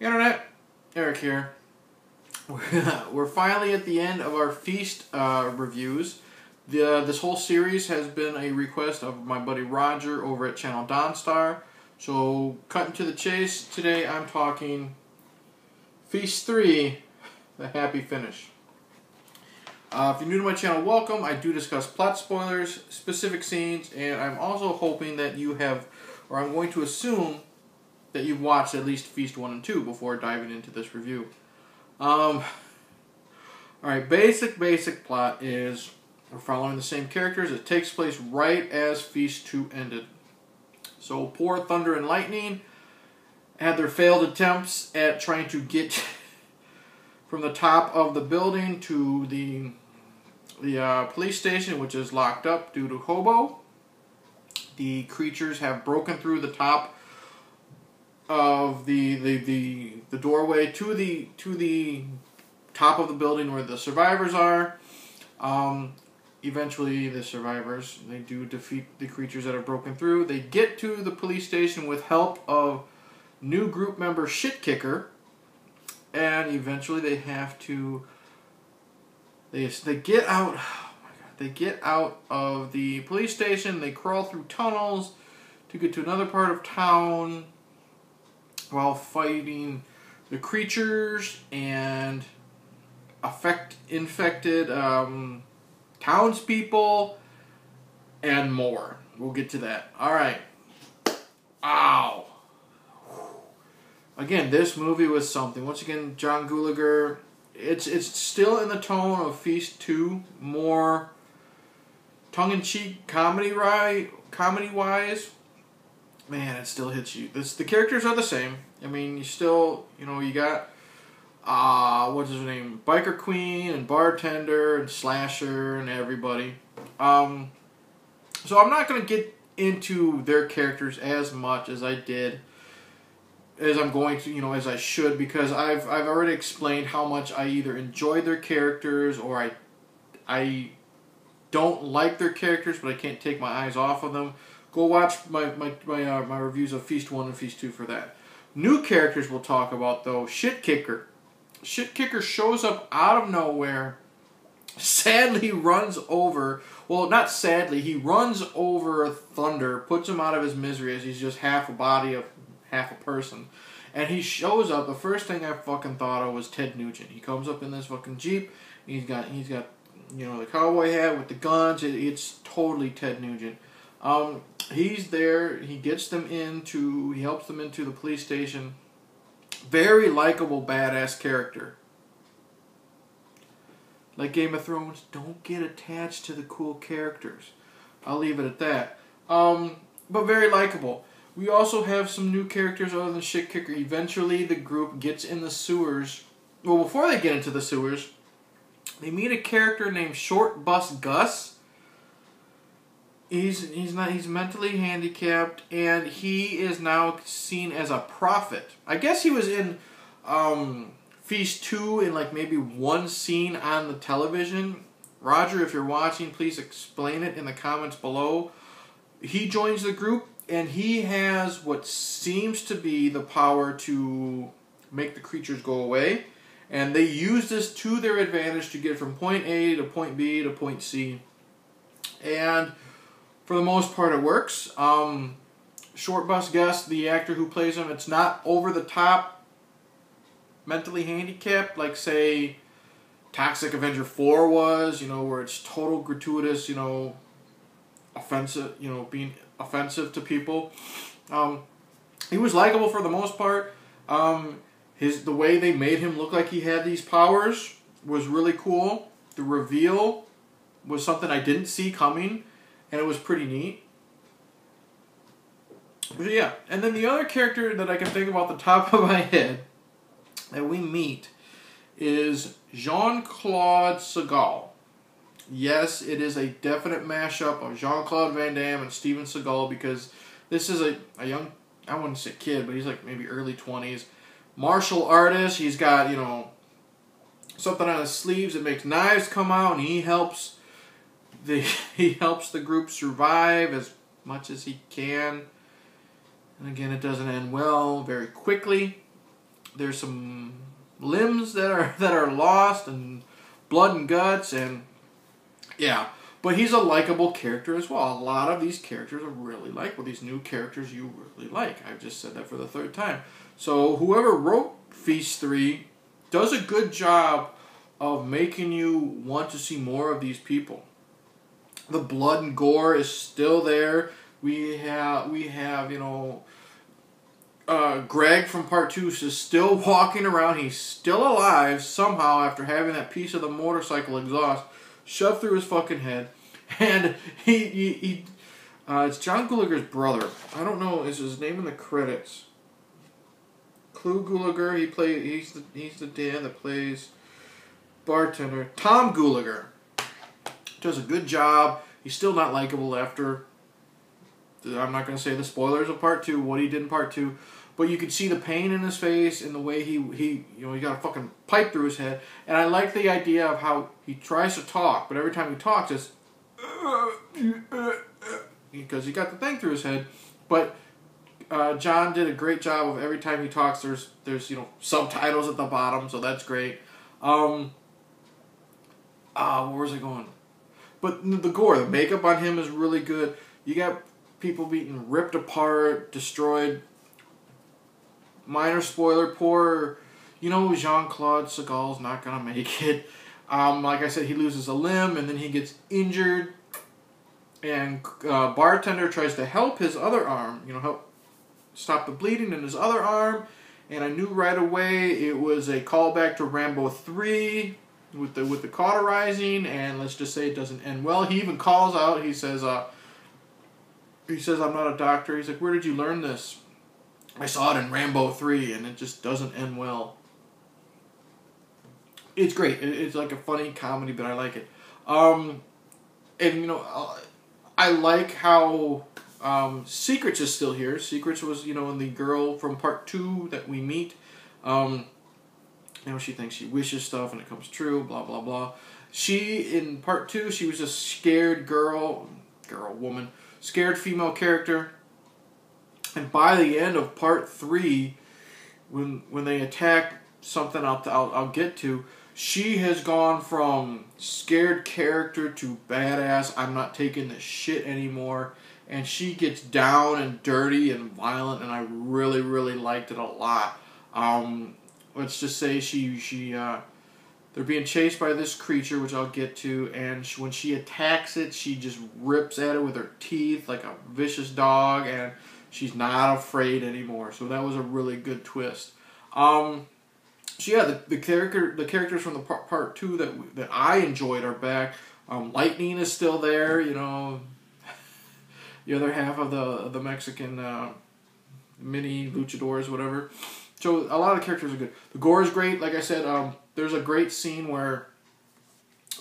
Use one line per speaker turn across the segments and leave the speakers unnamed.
Internet, Eric here. We're finally at the end of our Feast reviews. This whole series has been a request of my buddy Roger over at Channel Dawnstar. So, cutting to the chase, today I'm talking Feast 3, The Happy Finish. If you're new to my channel, welcome. I do discuss plot spoilers, specific scenes, and I'm also hoping that you have, or I'm going to assume that you've watched at least Feast 1 and 2 before diving into this review. Alright, basic plot is we're following the same characters. It takes place right as Feast 2 ended. So poor Thunder and Lightning had their failed attempts at trying to get from the top of the building to the police station, which is locked up due to hobo. The creatures have broken through the top of the doorway to the top of the building where the survivors are. Eventually, the survivors, they do defeat the creatures that have broken through. They get to the police station with help of new group member Shit Kicker, and eventually they have to. They get out. Oh my God! They get out of the police station. They crawl through tunnels to get to another part of town, while fighting the creatures and infected townspeople and more. We'll get to that. Alright. Ow. Again, this movie was something. Once again, John Gulager. It's still in the tone of Feast 2, more tongue-in-cheek comedy-wise. Man, it still hits you. The characters are the same. I mean, you still, you got, what's his name? Biker Queen and Bartender and Slasher and everybody. So I'm not going to get into their characters as much as I did, as I'm going to, as I should, because I've already explained how much I either enjoy their characters or I don't like their characters, but I can't take my eyes off of them. Go watch my reviews of Feast 1 and Feast 2 for that. New characters we'll talk about, though. Shit Kicker. Shit Kicker shows up out of nowhere. Sadly runs over... Well, not sadly. He runs over Thunder, puts him out of his misery as he's just half a body of half a person. And he shows up. The first thing I fucking thought of was Ted Nugent. He comes up in this fucking Jeep. He's got the cowboy hat with the guns. It's totally Ted Nugent. He's there. He helps them into the police station. Very likable, badass character. Like Game of Thrones, don't get attached to the cool characters. I'll leave it at that. But very likable. We also have some new characters other than Shit Kicker. Eventually, the group gets in the sewers. Well, before they get into the sewers, they meet a character named Short Bus Gus. He's mentally handicapped, and he is now seen as a prophet. I guess he was in Feast 2 in like maybe one scene on the television. Roger, if you're watching, please explain it in the comments below. He joins the group, and he has what seems to be the power to make the creatures go away. And they use this to their advantage to get from point A to point B to point C. And for the most part, it works. Short Bus Gus, the actor who plays him, it's not over the top, mentally handicapped, like, say, Toxic Avenger 4 was, where it's total gratuitous, offensive, being offensive to people. He was likable for the most part. The way they made him look like he had these powers was really cool. The reveal was something I didn't see coming, and it was pretty neat. But yeah, and then the other character that I can think of off the top of my head that we meet is Jean-Claude Segal. Yes, it is a definite mashup of Jean-Claude Van Damme and Steven Seagal, because this is a young, I wouldn't say kid, but he's like maybe early 20s. Martial artist. He's got, something on his sleeves that makes knives come out, and he helps the group survive as much as he can. And again, it doesn't end well very quickly. There's some limbs that are lost and blood and guts and yeah. But he's a likable character as well. A lot of these characters are really likable. These new characters you really like. I've just said that for the third time. So whoever wrote Feast 3 does a good job of making you want to see more of these people. The blood and gore is still there. We have Greg from Part 2 is still walking around. He's still alive somehow after having that piece of the motorcycle exhaust shoved through his fucking head. And it's John Gulager's brother. I don't know, is his name in the credits? Clu Gulager, he's the dad that plays bartender. Tom Gulager does a good job. He's still not likable after, I'm not going to say the spoilers of Part 2, what he did in Part 2, but you could see the pain in his face and the way he got a fucking pipe through his head. And I like the idea of how he tries to talk, but every time he talks it's because he got the thing through his head. But John did a great job of every time he talks there's subtitles at the bottom, so that's great. Where was I going? But the gore, the makeup on him is really good. You got people being ripped apart, destroyed. Minor spoiler, poor, Jean-Claude Segal's not going to make it. Like I said, he loses a limb and then he gets injured. And bartender tries to help his other arm, help stop the bleeding in his other arm. And I knew right away it was a callback to Rambo 3 with the cauterizing. And let's just say it doesn't end well. He even calls out. He says, I'm not a doctor. He's like, where did you learn this? I saw it in Rambo 3, and it just doesn't end well. It's great. It's like a funny comedy, but I like it. I like how Secrets is still here. Secrets was, in the girl from Part 2 that we meet. She thinks she wishes stuff and it comes true, blah, blah, blah. She, in Part 2, she was a scared woman, scared female character. And by the end of Part 3, when they attack something I'll get to, she has gone from scared character to badass. I'm not taking this shit anymore. And she gets down and dirty and violent, and I really, really liked it a lot. Let's just say they're being chased by this creature, which I'll get to, and when she attacks it, she just rips at it with her teeth like a vicious dog, and she's not afraid anymore. So that was a really good twist. The characters from the part 2 that I enjoyed are back. Lightning is still there, the other half of the Mexican mini luchadors, whatever. So a lot of the characters are good. The gore is great. Like I said, there's a great scene where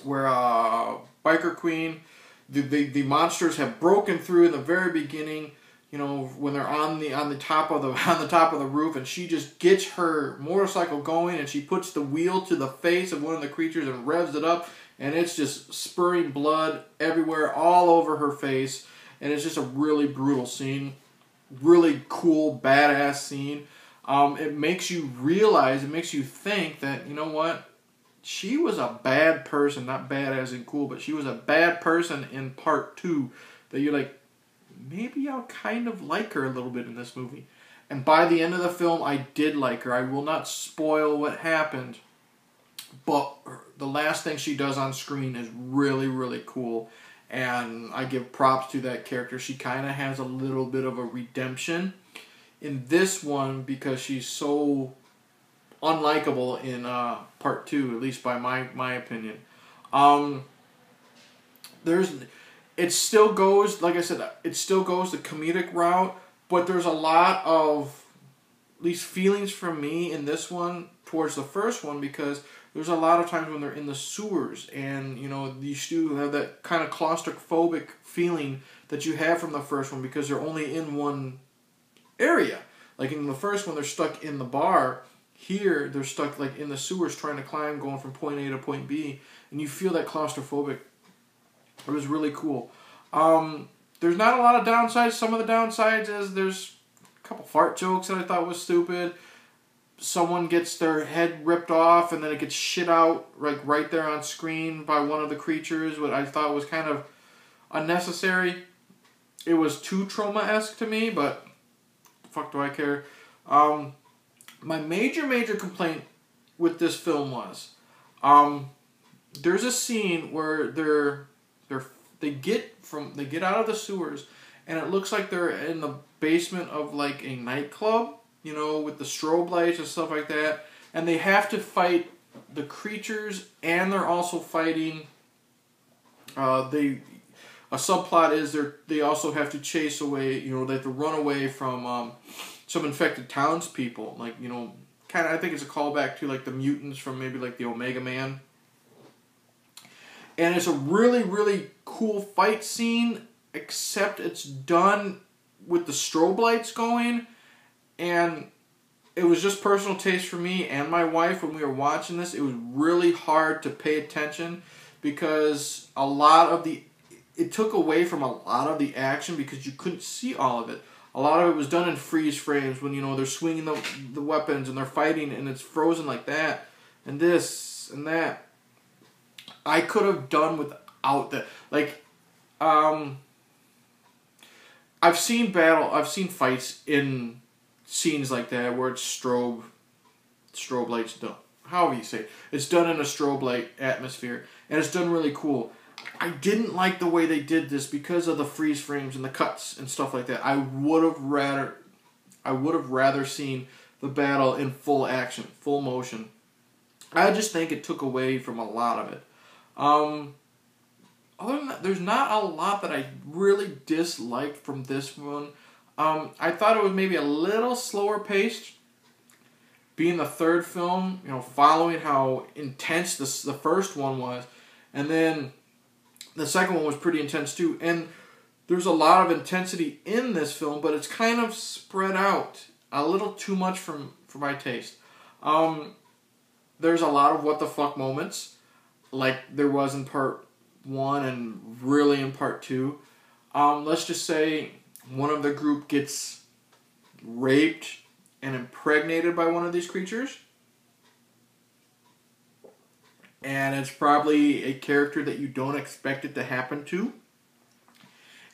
Biker Queen, the monsters have broken through in the very beginning. When they're on the top of the roof, and she just gets her motorcycle going, and she puts the wheel to the face of one of the creatures and revs it up, and it's just spurting blood everywhere, all over her face, and it's just a really brutal scene, really cool, badass scene. It makes you realize, it makes you think that, you know what, she was a bad person, not bad as in cool, but she was a bad person in Part 2, that you're like, maybe I'll kind of like her a little bit in this movie. And by the end of the film, I did like her. I will not spoil what happened, but the last thing she does on screen is really, really cool. And I give props to that character. She kind of has a little bit of a redemption in this one because she's so unlikable in Part 2, at least by my opinion. It still goes, like I said, it still goes the comedic route, but there's a lot of, at least feelings from me in this one towards the first one, because there's a lot of times when they're in the sewers and, you still have that kind of claustrophobic feeling that you have from the first one because they're only in one area. Like in the first one, they're stuck in the bar. Here, they're stuck like in the sewers trying to climb, going from point A to point B, and you feel that claustrophobic. It was really cool. There's not a lot of downsides. Some of the downsides is there's a couple fart jokes that I thought was stupid. someone gets their head ripped off and then it gets shit out right there on screen by one of the creatures, what I thought was kind of unnecessary. It was too Troma-esque to me, but fuck do I care. My major complaint with this film was, there's a scene where they get out of the sewers, and it looks like they're in the basement of like a nightclub, you know, with the strobe lights and stuff like that, and they have to fight the creatures, and they're also fighting. A subplot is they also have to chase away, you know, they have to run away from some infected townspeople, like, you know, kind of, I think it's a callback to like the mutants from maybe like the Omega Man. And it's a really cool fight scene, except it's done with the strobe lights going, and it was just personal taste for me and my wife when we were watching this. It was really hard to pay attention because it took away from a lot of the action because you couldn't see all of it. A lot of it was done in freeze frames when, you know, they're swinging the weapons and they're fighting and it's frozen like that and this and that. I could have done without that. Like, I've seen fights in scenes like that where it's strobe lights done. However you say it. It's done in a strobe light atmosphere and it's done really cool. I didn't like the way they did this because of the freeze frames and the cuts and stuff like that. I would have rather seen the battle in full action, full motion. I just think it took away from a lot of it. Other than that, there's not a lot that I really disliked from this one. I thought it was maybe a little slower paced. Being the third film, you know, following how intense the first one was, and then the second one was pretty intense too. And there's a lot of intensity in this film, but it's kind of spread out a little too much for my taste. There's a lot of what the fuck moments, like there was in part 1 and really in part 2. Let's just say one of the group gets raped and impregnated by one of these creatures. And it's probably a character that you don't expect it to happen to.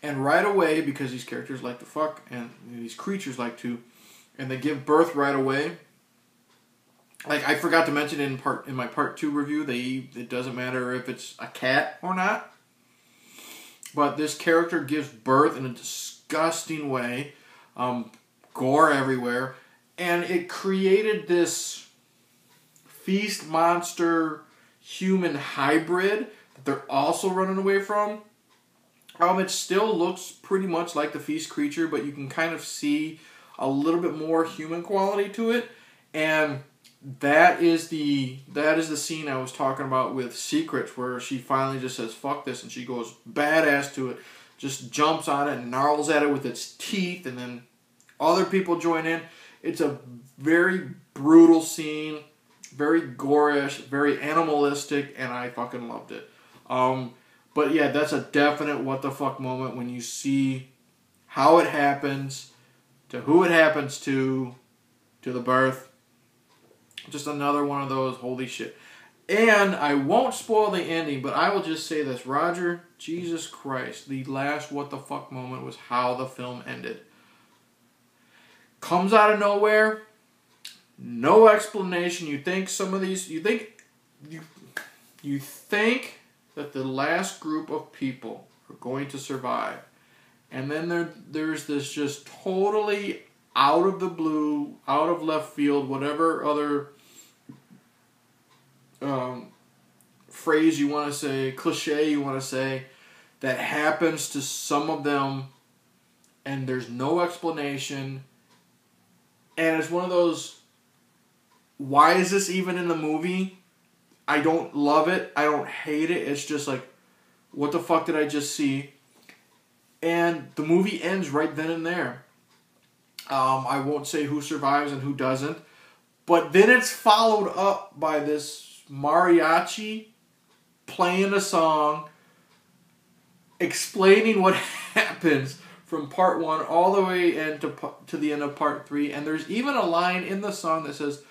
And right away, because these characters like to fuck, and these creatures like to, and they give birth right away. Like, I forgot to mention in my part 2 review, it doesn't matter if it's a cat or not. But this character gives birth in a disgusting way. Gore everywhere. And it created this feast monster human hybrid that they're also running away from. It still looks pretty much like the feast creature, but you can kind of see a little bit more human quality to it. And that is the scene I was talking about with Secrets, where she finally just says, fuck this, and she goes badass to it, just jumps on it and gnarls at it with its teeth, and then other people join in. It's a very brutal scene, very gorish, very animalistic, and I fucking loved it. But yeah, that's a definite what the fuck moment when you see how it happens, to who it happens to the birth. Just another one of those, holy shit. And I won't spoil the ending, but I will just say this. Roger, Jesus Christ, the last what the fuck moment was how the film ended. Comes out of nowhere, no explanation. You think that the last group of people are going to survive. And then there's this just totally out of the blue, out of left field, whatever other phrase you want to say, cliche you want to say, that happens to some of them, and there's no explanation. And it's one of those, why is this even in the movie? I don't love it. I don't hate it. It's just like, what the fuck did I just see? And the movie ends right then and there. I won't say who survives and who doesn't. But then it's followed up by this mariachi playing a song, explaining what happens from part 1 all the way to the end of part 3. And there's even a line in the song that says,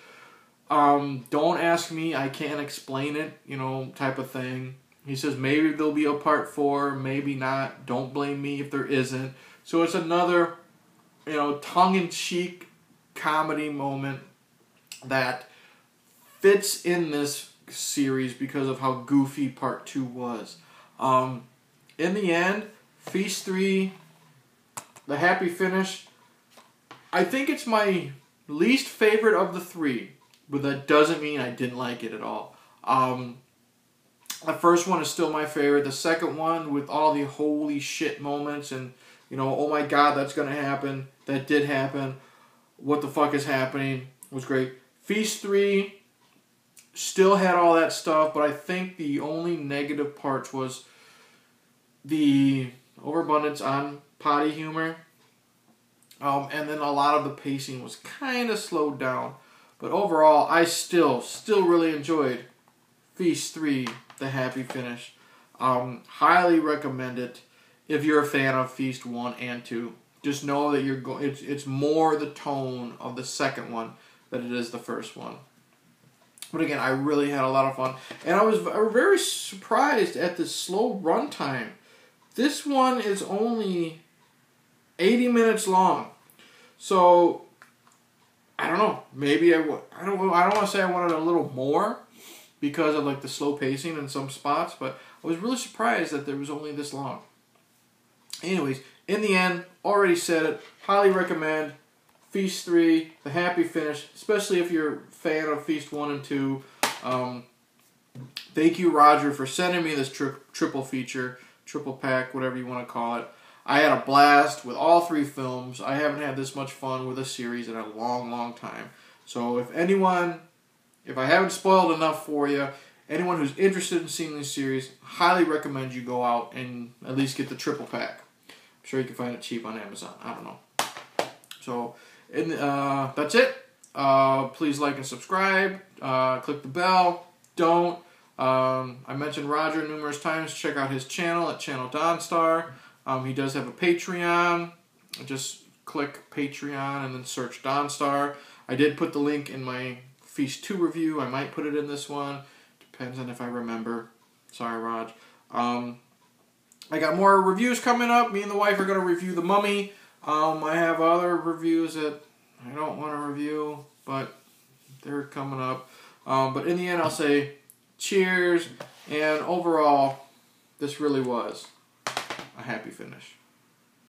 Don't ask me, I can't explain it, you know, type of thing. He says maybe there'll be a part 4, maybe not. Don't blame me if there isn't. So it's another, you know, tongue-in-cheek comedy moment that fits in this series because of how goofy part 2 was. In the end, Feast 3, the happy finish, I think it's my least favorite of the 3, but that doesn't mean I didn't like it at all. The first one is still my favorite. The second one, with all the holy shit moments and, you know, oh my god, that's going to happen. That did happen. What the fuck is happening? Was great. Feast 3 still had all that stuff, but I think the only negative parts was the overabundance on potty humor. And then a lot of the pacing was kind of slowed down. But overall, I still really enjoyed Feast 3, the happy finish. Highly recommend it if you're a fan of Feast 1 and 2. Just know that it's more the tone of the second one than it is the first one. But again, I really had a lot of fun. And I was very surprised at the slow runtime. This one is only 80 minutes long. So, I don't know. Maybe I don't want to say I wanted a little more because of like the slow pacing in some spots, but I was really surprised that there was only this long. Anyways, in the end, already said it. Highly recommend Feast 3, the happy finish, especially if you're a fan of Feast 1 and 2. Thank you, Roger, for sending me this triple feature, triple pack, whatever you want to call it. I had a blast with all 3 films. I haven't had this much fun with a series in a long, long time. So if I haven't spoiled enough for you, anyone who's interested in seeing this series, highly recommend you go out and at least get the triple pack. I'm sure you can find it cheap on Amazon. I don't know. So that's it. Please like and subscribe. Click the bell. Don't. I mentioned Roger numerous times. Check out his channel at Channel Donstar. He does have a Patreon. Just click Patreon and then search Donstar. I did put the link in my Feast 2 review. I might put it in this one. Depends on if I remember. Sorry, Raj. I got more reviews coming up. Me and the wife are going to review The Mummy. I have other reviews that I don't want to review, but they're coming up. But in the end, I'll say cheers. And overall, this really was a happy finish.